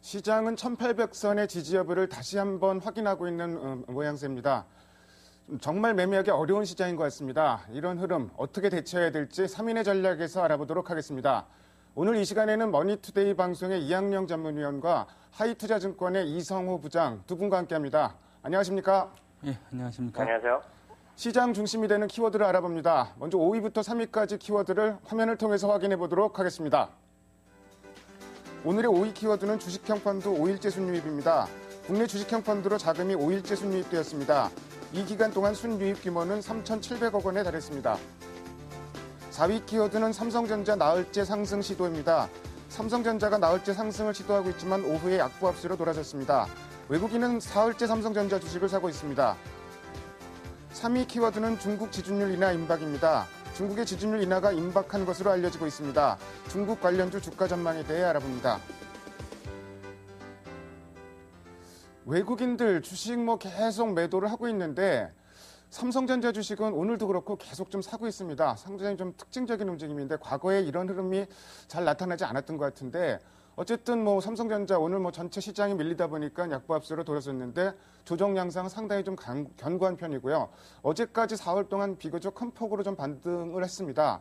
시장은 1800선의 지지 여부를 다시 한번 확인하고 있는 모양새입니다. 정말 매매하기 어려운 시장인 것 같습니다. 이런 흐름 어떻게 대처해야 될지 3인의 전략에서 알아보도록 하겠습니다. 오늘 이 시간에는 머니투데이 방송의 이학영 전문위원과 하이투자증권의 이성호 부장 두 분과 함께합니다. 안녕하십니까? 예, 안녕하십니까? 안녕하세요. 시장 중심이 되는 키워드를 알아봅니다. 먼저 5위부터 3위까지 키워드를 화면을 통해서 확인해 보도록 하겠습니다. 오늘의 5위 키워드는 주식형 펀드 5일째 순유입입니다. 국내 주식형 펀드로 자금이 5일째 순유입되었습니다. 이 기간 동안 순유입 규모는 3,700억 원에 달했습니다. 4위 키워드는 삼성전자 나흘째 상승 시도입니다. 삼성전자가 나흘째 상승을 시도하고 있지만 오후에 약보합세로 돌아섰습니다. 외국인은 사흘째 삼성전자 주식을 사고 있습니다. 3위 키워드는 중국 지준율 인하 임박입니다. 중국의 지준율 인하가 임박한 것으로 알려지고 있습니다. 중국 관련주 주가 전망에 대해 알아봅니다. 외국인들 주식 계속 매도를 하고 있는데 삼성전자 주식은 오늘도 그렇고 계속 좀 사고 있습니다. 상당히 좀 특징적인 움직임인데 과거에 이런 흐름이 잘 나타나지 않았던 것 같은데 어쨌든 삼성전자 오늘 전체 시장이 밀리다 보니까 약보합세로 돌아섰는데 조정 양상은 상당히 좀 견고한 편이고요. 어제까지 4월 동안 비교적 큰 폭으로 좀 반등을 했습니다.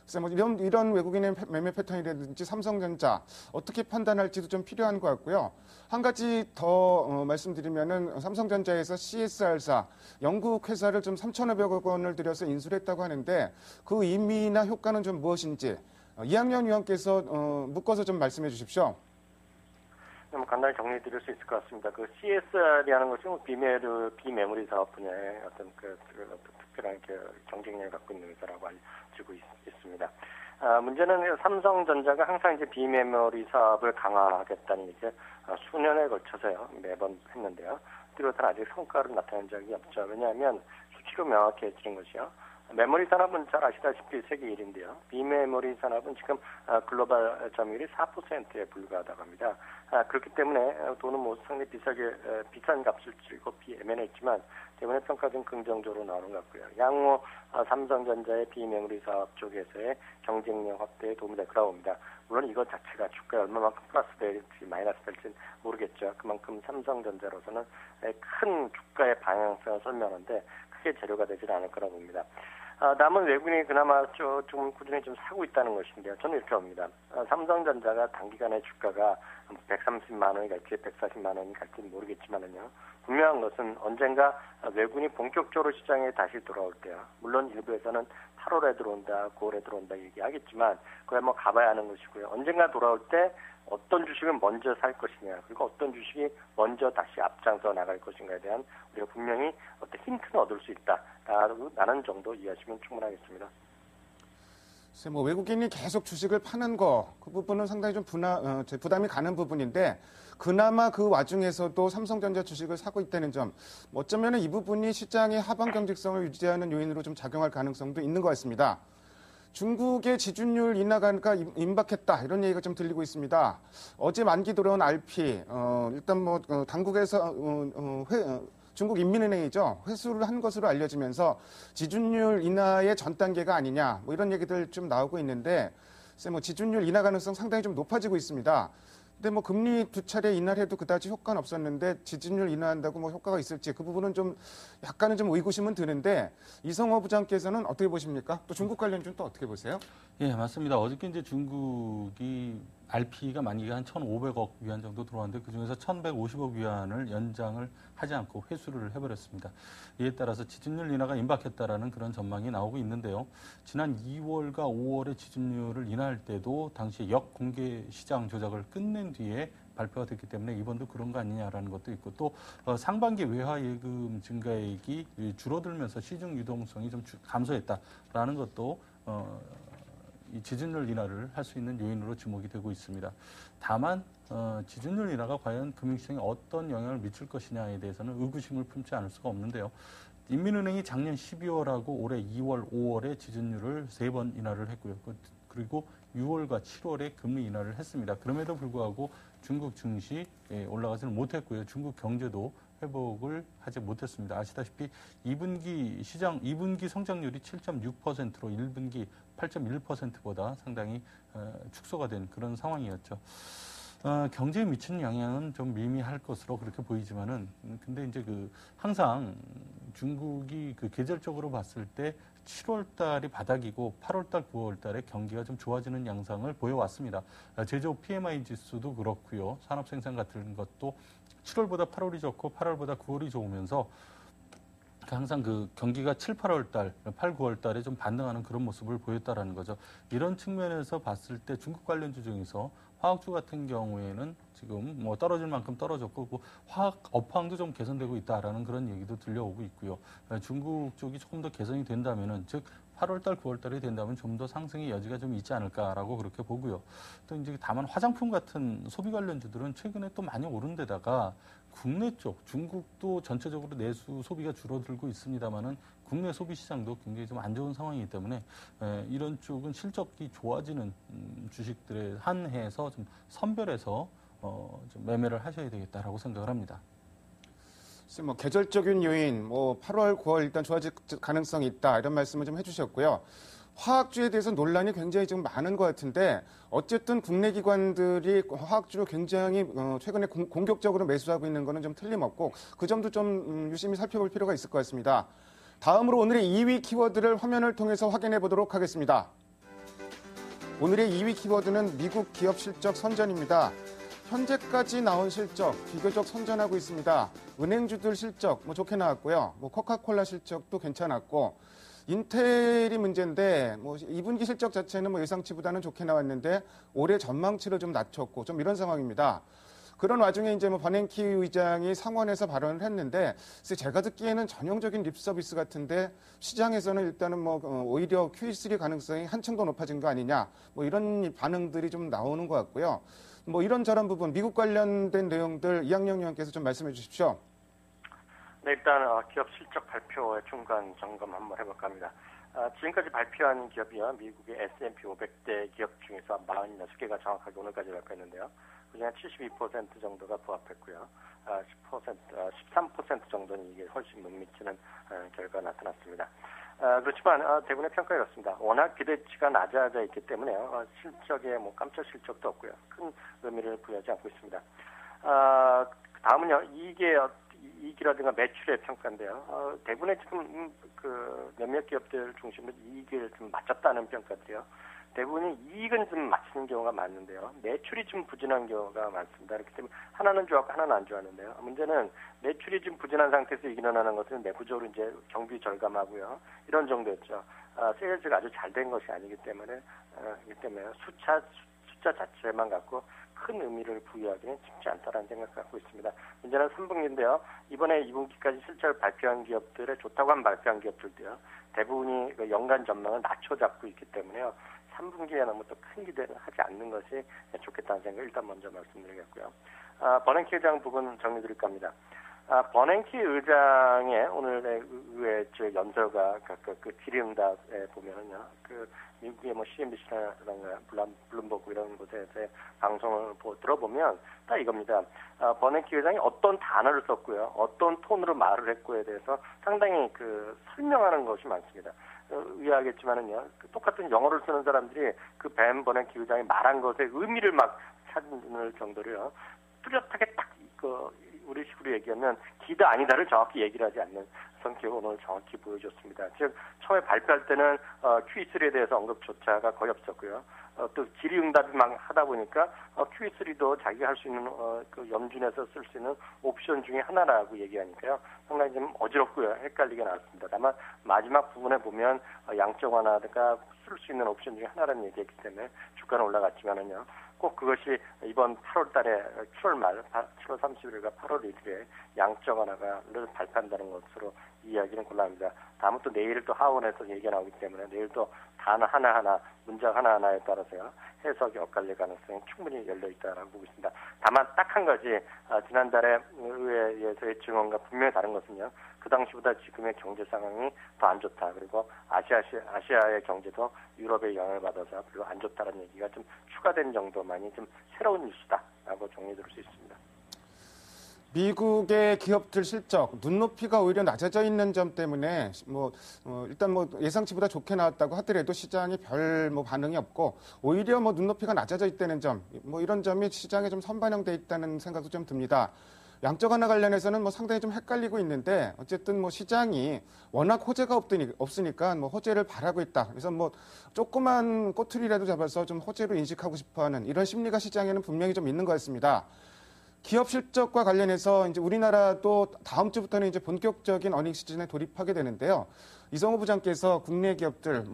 그래서 이런 외국인의 매매 패턴이라든지 삼성전자 어떻게 판단할지도 좀 필요한 것 같고요. 한 가지 더 말씀드리면은 삼성전자에서 CSR사 영국 회사를 좀 3,500억 원을 들여서 인수를 했다고 하는데 그 의미나 효과는 좀 무엇인지 이학년 위원께서 묶어서 좀 말씀해 주십시오. 간단히 정리해 드릴 수 있을 것 같습니다. 그 CSR이라는 것은 비메모리 사업 분야의 어떤 특별한 경쟁력을 갖고 있는 회사라고 알고 있습니다. 문제는 삼성전자가 항상 이제 비메모리 사업을 강화하겠다는 이제 수년에 걸쳐서요 매번 했는데요. 그렇다고 아직 성과를 나타낸 적이 없죠. 왜냐하면 수치로 명확해지는 것이요. 메모리 산업은 잘 아시다시피 세계 1위인데요. 비메모리 산업은 지금 글로벌 점유율이 4%에 불과하다고 합니다. 그렇기 때문에 돈은 상당히 비싼 값을 치르고 애매했지만 때문에 평가는 긍정적으로 나오는 것 같고요. 향후 삼성전자의 비메모리 사업 쪽에서의 경쟁력 확대에 도움이 될 거라고 봅니다. 물론 이것 자체가 주가에 얼마만큼 플러스 될지 마이너스 될지 모르겠죠. 그만큼 삼성전자로서는 큰 주가의 방향성을 설명하는데 크게 재료가 되지는 않을 거라고 봅니다. 남은 외국인이 그나마 좀 꾸준히 좀 사고 있다는 것인데요. 저는 이렇게 봅니다. 삼성전자가 단기간에 주가가 130만 원이 갈지 140만 원이 갈지는 모르겠지만은요. 분명한 것은 언젠가 외국인이 본격적으로 시장에 다시 돌아올 때요. 물론 일부에서는 8월에 들어온다, 9월에 들어온다 얘기하겠지만 그게 가봐야 하는 것이고요. 언젠가 돌아올 때 어떤 주식을 먼저 살 것이냐, 그리고 어떤 주식이 먼저 다시 앞장서 나갈 것인가에 대한 우리가 분명히 어떤 힌트는 얻을 수 있다라는 정도 이해하시면 충분하겠습니다. 외국인이 계속 주식을 파는 그 부분은 상당히 좀 부담이 가는 부분인데 그나마 그 와중에서도 삼성전자 주식을 사고 있다는 점, 어쩌면 이 부분이 시장의 하방 경직성을 유지하는 요인으로 좀 작용할 가능성도 있는 것 같습니다. 중국의 지준율 인하가 임박했다 이런 얘기가 좀 들리고 있습니다. 어제 만기 들어온 RP 일단 당국에서 중국 인민은행이죠 회수를 한 것으로 알려지면서 지준율 인하의 전 단계가 아니냐 이런 얘기들 좀 나오고 있는데 지준율 인하 가능성 상당히 좀 높아지고 있습니다. 근데 금리 두 차례 인하를 해도 그다지 효과는 없었는데 지준율 인하한다고 효과가 있을지 그 부분은 좀 약간은 좀 의구심은 드는데 이성호 부장께서는 어떻게 보십니까? 또 중국 관련주는 또 어떻게 보세요? 예, 맞습니다. 어저께 이제 중국이 RP가 만기가 한 1,500억 위안 정도 들어왔는데 그중에서 1,150억 위안을 연장을 하지 않고 회수를 해버렸습니다. 이에 따라서 지준율 인하가 임박했다라는 그런 전망이 나오고 있는데요. 지난 2월과 5월에 지준율을 인하할 때도 당시 역공개 시장 조작을 끝낸 뒤에 발표가 됐기 때문에 이번도 그런 거 아니냐라는 것도 있고 또 상반기 외화예금 증가액이 줄어들면서 시중 유동성이 좀 감소했다라는 것도 이 지준율 인하를 할 수 있는 요인으로 주목이 되고 있습니다. 다만 지준율 인하가 과연 금융시장에 어떤 영향을 미칠 것이냐에 대해서는 의구심을 품지 않을 수가 없는데요. 인민은행이 작년 12월하고 올해 2월, 5월에 지준율을 3번 인하를 했고요. 그리고 6월과 7월에 금리 인하를 했습니다. 그럼에도 불구하고 중국 증시 올라가지는 못했고요. 중국 경제도 회복을 하지 못했습니다. 아시다시피 2분기 성장률이 7.6%로 1분기 8.1%보다 상당히 축소가 된 그런 상황이었죠. 경제에 미치는 영향은 좀 미미할 것으로 그렇게 보이지만은, 근데 이제 항상 중국이 계절적으로 봤을 때 7월 달이 바닥이고 8월 달, 9월 달에 경기가 좀 좋아지는 양상을 보여왔습니다. 제조업 PMI 지수도 그렇고요. 산업 생산 같은 것도 7월보다 8월이 좋고 8월보다 9월이 좋으면서 항상 경기가 7, 8월 달, 8, 9월 달에 좀 반등하는 그런 모습을 보였다라는 거죠. 이런 측면에서 봤을 때 중국 관련주 중에서 화학주 같은 경우에는 지금 뭐 떨어질 만큼 떨어졌고 화학 업황도 좀 개선되고 있다라는 그런 얘기도 들려오고 있고요. 중국 쪽이 조금 더 개선이 된다면은, 즉 8월 달, 9월 달이 된다면 좀 더 상승의 여지가 좀 있지 않을까라고 그렇게 보고요. 또 이제 다만 화장품 같은 소비 관련주들은 최근에 또 많이 오른 데다가 국내 쪽, 중국도 전체적으로 내수 소비가 줄어들고 있습니다만은 국내 소비 시장도 굉장히 좀 안 좋은 상황이기 때문에 이런 쪽은 실적이 좋아지는 주식들에 한해서 좀 선별해서 좀 매매를 하셔야 되겠다라고 생각을 합니다. 뭐 계절적인 요인, 뭐 8월, 9월 일단 좋아질 가능성이 있다 이런 말씀을 좀 해주셨고요. 화학주에 대해서 논란이 굉장히 좀 많은 것 같은데 어쨌든 국내 기관들이 화학주로 굉장히 최근에 공격적으로 매수하고 있는 거는 좀 틀림없고 그 점도 좀 유심히 살펴볼 필요가 있을 것 같습니다. 다음으로 오늘의 2위 키워드를 화면을 통해서 확인해 보도록 하겠습니다. 오늘의 2위 키워드는 미국 기업 실적 선전입니다. 현재까지 나온 실적 비교적 선전하고 있습니다. 은행주들 실적 좋게 나왔고요. 코카콜라 실적도 괜찮았고 인텔이 문제인데 2분기 실적 자체는 예상치보다는 좋게 나왔는데 올해 전망치를 좀 낮췄고 좀 이런 상황입니다. 그런 와중에 이제 버냉키 의장이 상원에서 발언을 했는데 제가 듣기에는 전형적인 립 서비스 같은데 시장에서는 일단은 오히려 QE3 가능성이 한층 더 높아진 거 아니냐 이런 반응들이 좀 나오는 것 같고요. 이런저런 부분 미국 관련된 내용들 이학영 의원께서 좀 말씀해 주십시오. 네, 일단 기업 실적 발표의 중간 점검 한번 해볼까 합니다. 지금까지 발표한 기업이요, 미국의 S&P 500대 기업 중에서 46개가 정확하게 오늘까지 발표했는데요. 그중에 72% 정도가 부합했고요. 13% 정도는 이게 훨씬 못 미치는 결과가 나타났습니다. 그렇지만 대부분의 평가가 이렇습니다. 워낙 기대치가 낮아져 있기 때문에요. 실적에 깜짝 실적도 없고요. 큰 의미를 부여하지 않고 있습니다. 다음은요, 이익이라든가 매출의 평가인데요. 대부분의 지금 몇몇 기업들 중심으로 이익을 좀 맞췄다는 평가들이요. 대부분이 이익은 좀 맞추는 경우가 많은데요. 매출이 좀 부진한 경우가 많습니다. 그렇기 때문에 하나는 좋았고 하나는 안 좋았는데요. 문제는 매출이 좀 부진한 상태에서 이익이 일어나는 것은 내부적으로 이제 경비 절감하고요. 이런 정도였죠. 세일즈가 아주 잘 된 것이 아니기 때문에 숫자 자체만 갖고 큰 의미를 부여하기는 쉽지 않다라는 생각을 갖고 있습니다. 문제는 3분기인데요. 이번에 2분기까지 실적을 발표한 기업들의 좋다고 한 발표한 기업들도요. 대부분이 연간 전망을 낮춰 잡고 있기 때문에요. 3분기에 너무 또 큰 기대를 하지 않는 것이 좋겠다는 생각을 일단 먼저 말씀드리겠고요. 버냉키 의장 부분 정리드릴까 합니다. 버냉키 의장의 오늘의 의회 연설가 그 질의응답에 보면은요, 미국의 CNBC라든가 블룸버그 이런 곳에서 방송을 들어보면 딱 이겁니다. 버냉키 의장이 어떤 단어를 썼고요, 어떤 톤으로 말을 했고에 대해서 상당히 설명하는 것이 많습니다. 의아하겠지만은요, 똑같은 영어를 쓰는 사람들이 벤 버냉키 의장이 말한 것의 의미를 막 찾는 정도로요, 뚜렷하게 딱 우리 식으로 얘기하면 기다 아니다를 정확히 얘기를 하지 않는 성격을 오늘 정확히 보여줬습니다. 즉 처음에 발표할 때는 QE3에 대해서 언급조차가 거의 없었고요. 또 질의응답이 막 하다 보니까 QE3도 자기가 할 수 있는 연준에서 쓸 수 있는 옵션 중에 하나라고 얘기하니까요. 상당히 좀 어지럽고요. 헷갈리게 나왔습니다. 다만 마지막 부분에 보면 양적 완화가 쓸 수 있는 옵션 중에 하나라는 얘기했기 때문에 주가는 올라갔지만은요. 꼭 그것이 이번 8월 달에 7월 말, 7월 30일과 8월 1일에 양적 완화를 발표한다는 것으로 이야기는 곤란합니다. 다음은 또 내일 또 하원에서 얘기가 나오기 때문에 내일 또 단어 하나하나, 문장 하나하나에 따라서요, 해석이 엇갈릴 가능성이 충분히 열려있다고 보고 있습니다. 다만 딱 한 가지, 지난달에 의회에서의 증언과 분명히 다른 것은요, 그 당시보다 지금의 경제 상황이 더 안 좋다. 그리고 아시아의 경제도 유럽의 영향을 받아서 별로 안 좋다는 얘기가 좀 추가된 정도만이 좀 새로운 뉴스다라고 정리될 수 있습니다. 미국의 기업들 실적 눈높이가 오히려 낮아져 있는 점 때문에 일단 예상치보다 좋게 나왔다고 하더라도 시장이 별 반응이 없고 오히려 눈높이가 낮아져 있다는 점 이런 점이 시장에 좀 선반영돼 있다는 생각도 좀 듭니다. 양적 완화 관련해서는 상당히 좀 헷갈리고 있는데 어쨌든 시장이 워낙 호재가 없으니까 호재를 바라고 있다. 그래서 조그만 꼬투리라도 잡아서 좀 호재로 인식하고 싶어하는 이런 심리가 시장에는 분명히 좀 있는 것 같습니다. 기업 실적과 관련해서 이제 우리나라도 다음 주부터는 이제 본격적인 어닝 시즌에 돌입하게 되는데요. 이성호 부장께서 국내 기업들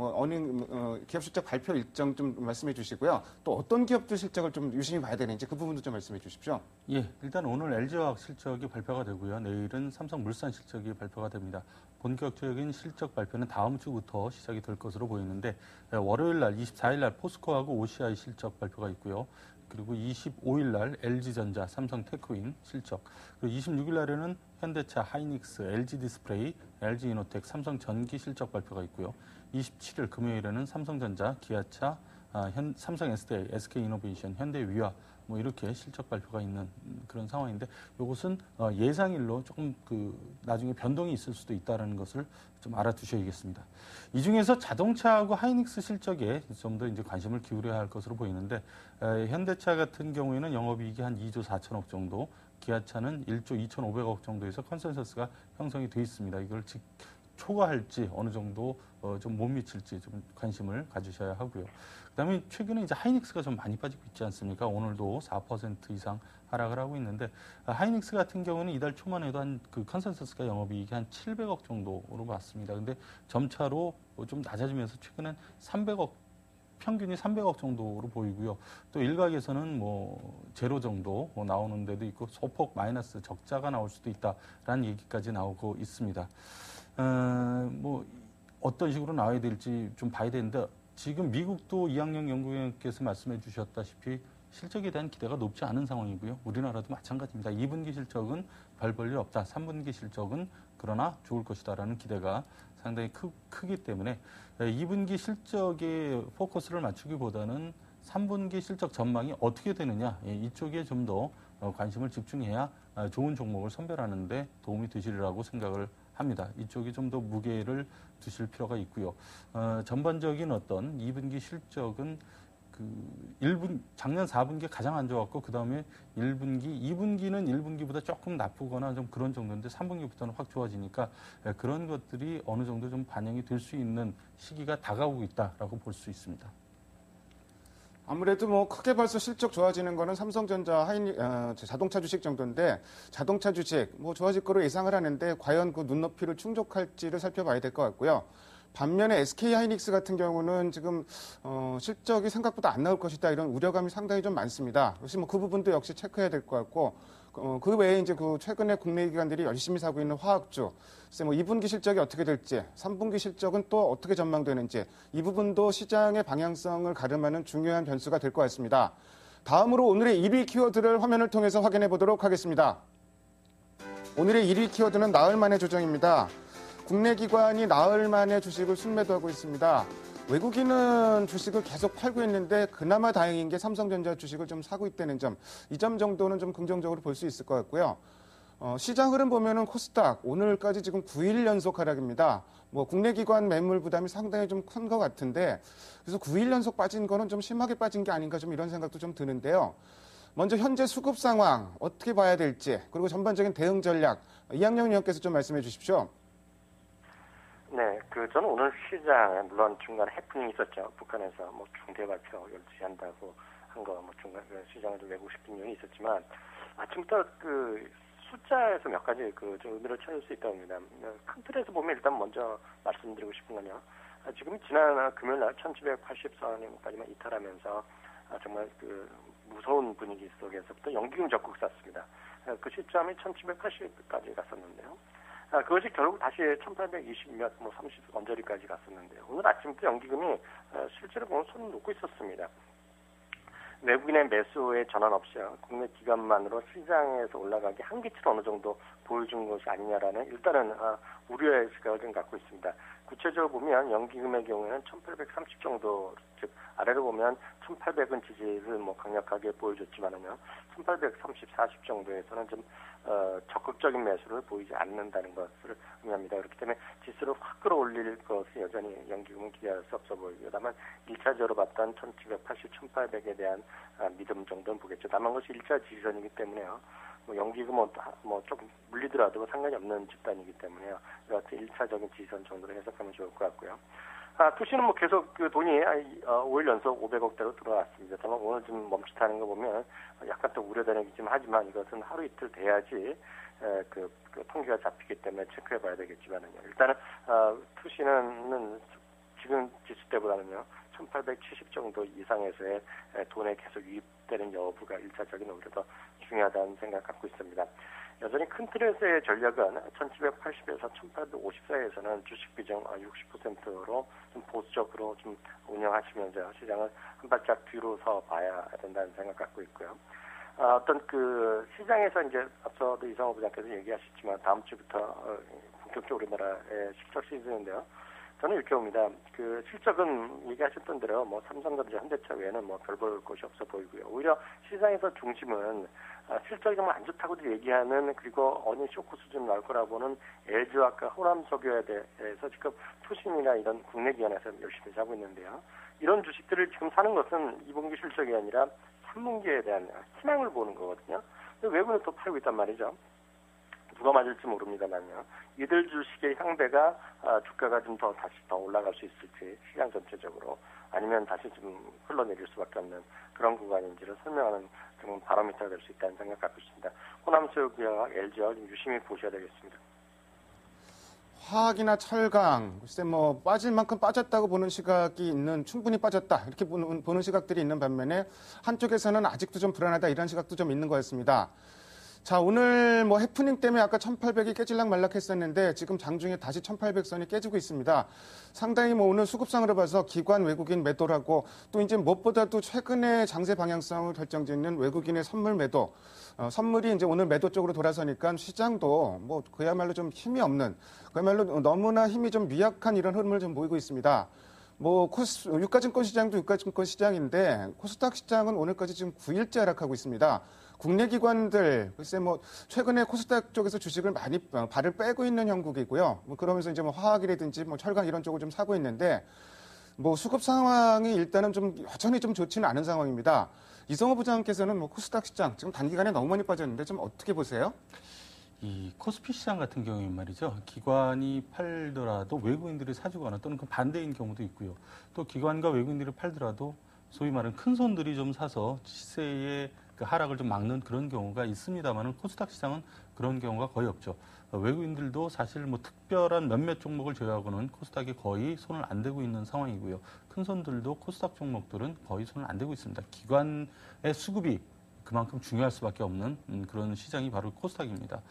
기업 실적 발표 일정 좀 말씀해 주시고요. 또 어떤 기업들 실적을 좀 유심히 봐야 되는지 그 부분도 좀 말씀해 주십시오. 예, 일단 오늘 LG화학 실적이 발표가 되고요. 내일은 삼성물산 실적이 발표가 됩니다. 본격적인 실적 발표는 다음 주부터 시작이 될 것으로 보이는데 월요일 날 24일 날 포스코하고 OCI 실적 발표가 있고요. 그리고 25일 날 LG전자, 삼성테크윈 실적, 그리고 26일 날에는 현대차, 하이닉스, LG디스플레이, LG이노텍, 삼성전기 실적 발표가 있고요. 27일 금요일에는 삼성전자, 기아차, 삼성 SDI, SK이노베이션, 현대위화 이렇게 실적 발표가 있는 그런 상황인데 이것은 예상일로 조금 나중에 변동이 있을 수도 있다는 것을 좀 알아두셔야겠습니다. 이 중에서 자동차하고 하이닉스 실적에 좀 더 이제 관심을 기울여야 할 것으로 보이는데 현대차 같은 경우에는 영업이익이 한 2조 4천억 정도, 기아차는 1조 2,500억 정도에서 컨센서스가 형성이 돼 있습니다. 이걸 초과할지 어느 정도 좀 못 미칠지 좀 관심을 가지셔야 하고요. 그다음에 최근에 이제 하이닉스가 좀 많이 빠지고 있지 않습니까? 오늘도 4% 이상 하락을 하고 있는데 하이닉스 같은 경우는 이달 초만 해도 컨센서스가 영업이익이 한 700억 정도로 봤습니다. 근데 점차로 좀 낮아지면서 최근엔 300억 평균이 300억 정도로 보이고요. 또 일각에서는 제로 정도 나오는 데도 있고 소폭 마이너스 적자가 나올 수도 있다라는 얘기까지 나오고 있습니다. 어떤 식으로 나와야 될지 좀 봐야 되는데 지금 미국도 이학영 연구위원께서 말씀해 주셨다시피 실적에 대한 기대가 높지 않은 상황이고요. 우리나라도 마찬가지입니다. 2분기 실적은 별 볼 일 없다. 3분기 실적은 그러나 좋을 것이다라는 기대가 상당히 크기 때문에 2분기 실적에 포커스를 맞추기보다는 3분기 실적 전망이 어떻게 되느냐 이쪽에 좀 더 관심을 집중해야 좋은 종목을 선별하는 데 도움이 되시리라고 생각을 합니다. 이쪽에 좀 더 무게를 두실 필요가 있고요. 전반적인 어떤 2분기 실적은 작년 4분기 가장 안 좋았고 그 다음에 1분기, 2분기는 1분기보다 조금 나쁘거나 좀 그런 정도인데 3분기부터는 확 좋아지니까 그런 것들이 어느 정도 좀 반영이 될 수 있는 시기가 다가오고 있다라고 볼 수 있습니다. 아무래도 크게 봐서 실적 좋아지는 거는 삼성전자, 자동차 주식 정도인데 자동차 주식 좋아질 거로 예상을 하는데 과연 그 눈높이를 충족할지를 살펴봐야 될 것 같고요. 반면에 SK 하이닉스 같은 경우는 지금 실적이 생각보다 안 나올 것이다 이런 우려감이 상당히 좀 많습니다. 그래서 그 부분도 역시 체크해야 될 것 같고 그 외에 이제 최근에 국내 기관들이 열심히 사고 있는 화학주, 글쎄 2분기 실적이 어떻게 될지, 3분기 실적은 또 어떻게 전망되는지 이 부분도 시장의 방향성을 가름하는 중요한 변수가 될 것 같습니다. 다음으로 오늘의 1위 키워드를 화면을 통해서 확인해 보도록 하겠습니다. 오늘의 1위 키워드는 나흘 만의 조정입니다. 국내 기관이 나흘 만에 주식을 순매도하고 있습니다. 외국인은 주식을 계속 팔고 있는데 그나마 다행인 게 삼성전자 주식을 좀 사고 있다는 점, 이 점 정도는 좀 긍정적으로 볼 수 있을 것 같고요. 시장 흐름 보면은 코스닥 오늘까지 지금 9일 연속 하락입니다. 국내 기관 매물 부담이 상당히 좀 큰 것 같은데 그래서 9일 연속 빠진 거는 좀 심하게 빠진 게 아닌가 좀 이런 생각도 좀 드는데요. 먼저 현재 수급 상황 어떻게 봐야 될지 그리고 전반적인 대응 전략 이학영 위원께서 좀 말씀해 주십시오. 네, 저는 오늘 시장에 물론 중간에 해프닝이 있었죠. 북한에서 중대 발표 12시 한다고 한 거, 중간 시장에도 왜곡시킨 요인이 있었지만 아침부터 숫자에서 몇 가지 좀 의미를 찾을 수 있다고 합니다. 큰 틀에서 보면 일단 먼저 말씀드리고 싶은 건요. 지금 지난 금요일 날 1784원까지만 이탈하면서 정말 무서운 분위기 속에서부터 연기금 적극 샀습니다. 그 시점이 1780까지 갔었는데요. 그것이 결국 다시 1820몇, 30 언저리까지 갔었는데요. 오늘 아침부터 연기금이 실제로 보면 손을 놓고 있었습니다. 외국인의 매수에 전환 없이요. 국내 기관만으로 시장에서 올라가기 한계치를 어느 정도 보여준 것이 아니냐라는 일단은 우려의 시각을 좀 갖고 있습니다. 구체적으로 보면 연기금의 경우에는 1,830 정도, 즉 아래로 보면 1,800은 지지를 뭐 강력하게 보여줬지만은요, 1,830, 40 정도에서는 좀 적극적인 매수를 보이지 않는다는 것을 의미합니다. 그렇기 때문에 지수를 확 끌어올릴 것을 여전히 연기금은 기대할 수 없어 보이고요. 다만 1차적으로 봤던 1,780, 1,800에 대한 믿음 정도는 보겠죠. 다만 것이 1차 지지선이기 때문에요. 뭐 연기금은 조금 물리더라도 상관이 없는 집단이기 때문에요. 그래서 1차적인 지지선 정도로 해석하면 좋을 것 같고요. 투시는 뭐 계속 그 돈이 5일 연속 500억대로 들어왔습니다. 다만 오늘 좀 멈칫하는 거 보면 약간 또 우려되긴 하지만 이것은 하루 이틀 돼야지 그 통계가 잡히기 때문에 체크해봐야 되겠지만은요. 일단은 투시는 지금 지수 때보다는요 1,870 정도 이상에서의 돈에 계속 유입되는 여부가 1차적인 오히려 더 중요하다는 생각 갖고 있습니다. 여전히 큰 틀에서의 전략은 1,780에서 1,850 사이에서는 주식 비중 60%로 좀 보수적으로 좀 운영하시면서 시장을 한 발짝 뒤로서 봐야 된다는 생각 갖고 있고요. 어떤 그 시장에서 이제 앞서도 이상호 부장께서 얘기하셨지만 다음 주부터 본격적으로 우리나라의 실적 시즌인데요. 저는 이렇게 봅니다. 그 실적은 얘기하셨던 대로 뭐 삼성전자, 현대차 외에는 뭐 별 볼 것이 없어 보이고요. 오히려 시장에서 중심은 실적이 정말 안 좋다고도 얘기하는, 그리고 어닝 쇼크 수준 나올 거라고 보는 LG화학과 호남석유에 대해서 지금 투신이나 이런 국내 기관에서 열심히 하고 있는데요. 이런 주식들을 지금 사는 것은 2분기 실적이 아니라 3분기에 대한 희망을 보는 거거든요. 외국은 또 팔고 있단 말이죠. 누가 맞을지 모릅니다만요. 이들 주식의 향배가 주가가 좀 다시 더 올라갈 수 있을지, 시장 전체적으로, 아니면 다시 좀 흘러내릴 수밖에 없는 그런 구간인지를 설명하는 그런 바로미터가 될 수 있다는 생각 갖고 있습니다. 호남석유와 LG와 좀 유심히 보셔야 되겠습니다. 화학이나 철강, 글쎄 뭐 빠질 만큼 빠졌다고 보는 시각이 있는, 충분히 빠졌다 이렇게 보는 시각들이 있는 반면에 한쪽에서는 아직도 좀 불안하다 이런 시각도 좀 있는 거였습니다. 자, 오늘 뭐 해프닝 때문에 아까 1,800이 깨질락 말락했었는데 지금 장중에 다시 1,800선이 깨지고 있습니다. 상당히 뭐 오늘 수급상으로 봐서 기관 외국인 매도라고, 또 이제 무엇보다도 최근에 장세 방향성을 결정짓는 외국인의 선물 매도, 선물이 이제 오늘 매도 쪽으로 돌아서니까 시장도 뭐 그야말로 좀 힘이 없는, 그야말로 너무나 힘이 좀 미약한 이런 흐름을 좀 보이고 있습니다. 뭐 유가증권 시장도 유가증권 시장인데 코스닥 시장은 오늘까지 지금 9일째 하락하고 있습니다. 국내 기관들 글쎄 뭐 최근에 코스닥 쪽에서 주식을 많이 발을 빼고 있는 형국이고요. 뭐 그러면서 이제 뭐 화학이라든지 뭐 철강 이런 쪽을 좀 사고 있는데 뭐 수급 상황이 일단은 좀 여전히 좀 좋지는 않은 상황입니다. 이성호 부장께서는 뭐 코스닥 시장 지금 단기간에 너무 많이 빠졌는데 좀 어떻게 보세요? 이 코스피 시장 같은 경우에 말이죠. 기관이 팔더라도 외국인들이 사주거나 또는 그 반대인 경우도 있고요. 또 기관과 외국인들이 팔더라도 소위 말하는 큰 손들이 좀 사서 시세의 그 하락을 좀 막는 그런 경우가 있습니다만 코스닥 시장은 그런 경우가 거의 없죠. 외국인들도 사실 뭐 특별한 몇몇 종목을 제외하고는 코스닥에 거의 손을 안 대고 있는 상황이고요. 큰 손들도 코스닥 종목들은 거의 손을 안 대고 있습니다. 기관의 수급이 그만큼 중요할 수밖에 없는 그런 시장이 바로 코스닥입니다.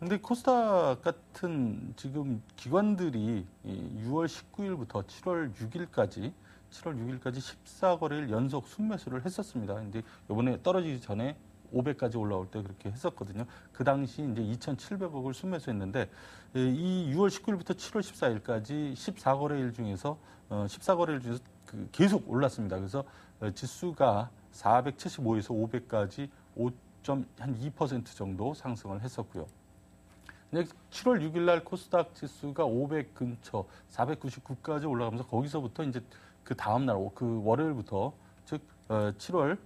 근데 코스닥 같은 지금 기관들이 6월 19일부터 7월 6일까지 14거래일 연속 순매수를 했었습니다. 근데 이번에 떨어지기 전에 500까지 올라올 때 그렇게 했었거든요. 그 당시 이제 2,700억을 순매수했는데 이 6월 19일부터 7월 14일까지 14거래일 중에서 계속 올랐습니다. 그래서 지수가 475에서 500까지 5.2% 정도 상승을 했었고요. 근데 7월 6일 날 코스닥 지수가 500 근처 499까지 올라가면서 거기서부터 이제 그 다음 날 그 월요일부터 즉 7월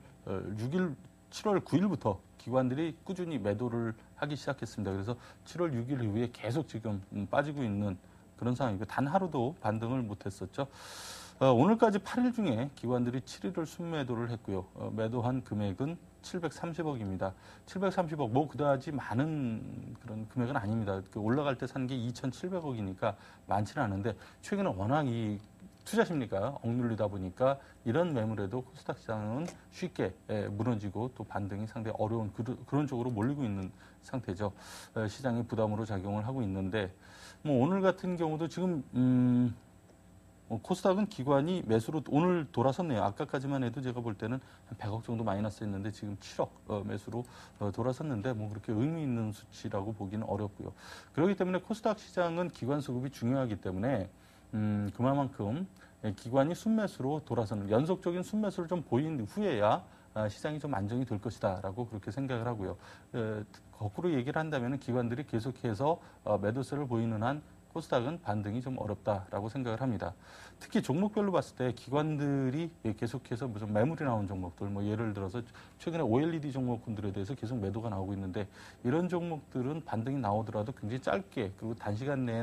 9일부터 기관들이 꾸준히 매도를 하기 시작했습니다. 그래서 7월 6일 이후에 계속 지금 빠지고 있는 그런 상황이고 단 하루도 반등을 못했었죠. 오늘까지 8일 중에 기관들이 7일을 순매도를 했고요. 매도한 금액은 730억입니다. 730억, 뭐 그다지 많은 그런 금액은 아닙니다. 올라갈 때 산 게 2,700억이니까 많지는 않은데 최근에 워낙 이 투자 심리가 억눌리다 보니까 이런 매물에도 코스닥 시장은 쉽게 무너지고 또 반등이 상당히 어려운 그런 쪽으로 몰리고 있는 상태죠. 시장의 부담으로 작용을 하고 있는데 뭐 오늘 같은 경우도 지금 코스닥은 기관이 매수로 오늘 돌아섰네요. 아까까지만 해도 제가 볼 때는 한 100억 정도 마이너스였는데 지금 7억 매수로 돌아섰는데 뭐 그렇게 의미 있는 수치라고 보기는 어렵고요. 그렇기 때문에 코스닥 시장은 기관 수급이 중요하기 때문에 그만큼 기관이 순매수로 돌아서는 연속적인 순매수를 좀 보인 후에야 시장이 좀 안정이 될 것이다라고 그렇게 생각을 하고요. 거꾸로 얘기를 한다면 기관들이 계속해서 매도세를 보이는 한 코스닥은 반등이 좀 어렵다라고 생각을 합니다. 특히 종목별로 봤을 때 기관들이 계속해서 무슨 매물이 나온 종목들, 뭐 예를 들어서 최근에 OLED 종목군들에 대해서 계속 매도가 나오고 있는데 이런 종목들은 반등이 나오더라도 굉장히 짧게 그리고 단시간 내에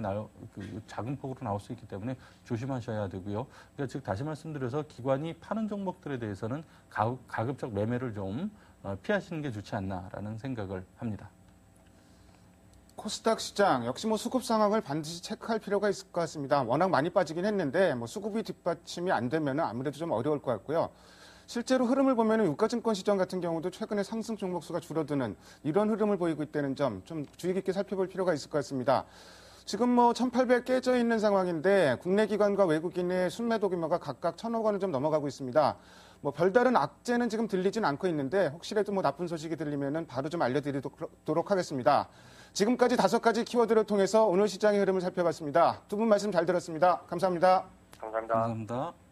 작은 폭으로 나올 수 있기 때문에 조심하셔야 되고요. 그러니까 즉 다시 말씀드려서 기관이 파는 종목들에 대해서는 가급적 매매를 좀 피하시는 게 좋지 않나라는 생각을 합니다. 코스닥 시장 역시 뭐 수급 상황을 반드시 체크할 필요가 있을 것 같습니다. 워낙 많이 빠지긴 했는데 뭐 수급이 뒷받침이 안 되면 아무래도 좀 어려울 것 같고요. 실제로 흐름을 보면 유가증권 시장 같은 경우도 최근에 상승 종목 수가 줄어드는 이런 흐름을 보이고 있다는 점 좀 주의 깊게 살펴볼 필요가 있을 것 같습니다. 지금 뭐 1,800 깨져 있는 상황인데 국내 기관과 외국인의 순매도 규모가 각각 1,000억 원을 좀 넘어가고 있습니다. 뭐 별다른 악재는 지금 들리진 않고 있는데 혹시라도 뭐 나쁜 소식이 들리면은 바로 좀 알려드리도록 하겠습니다. 지금까지 5가지 키워드를 통해서 오늘 시장의 흐름을 살펴봤습니다. 두 분 말씀 잘 들었습니다. 감사합니다. 감사합니다. 감사합니다.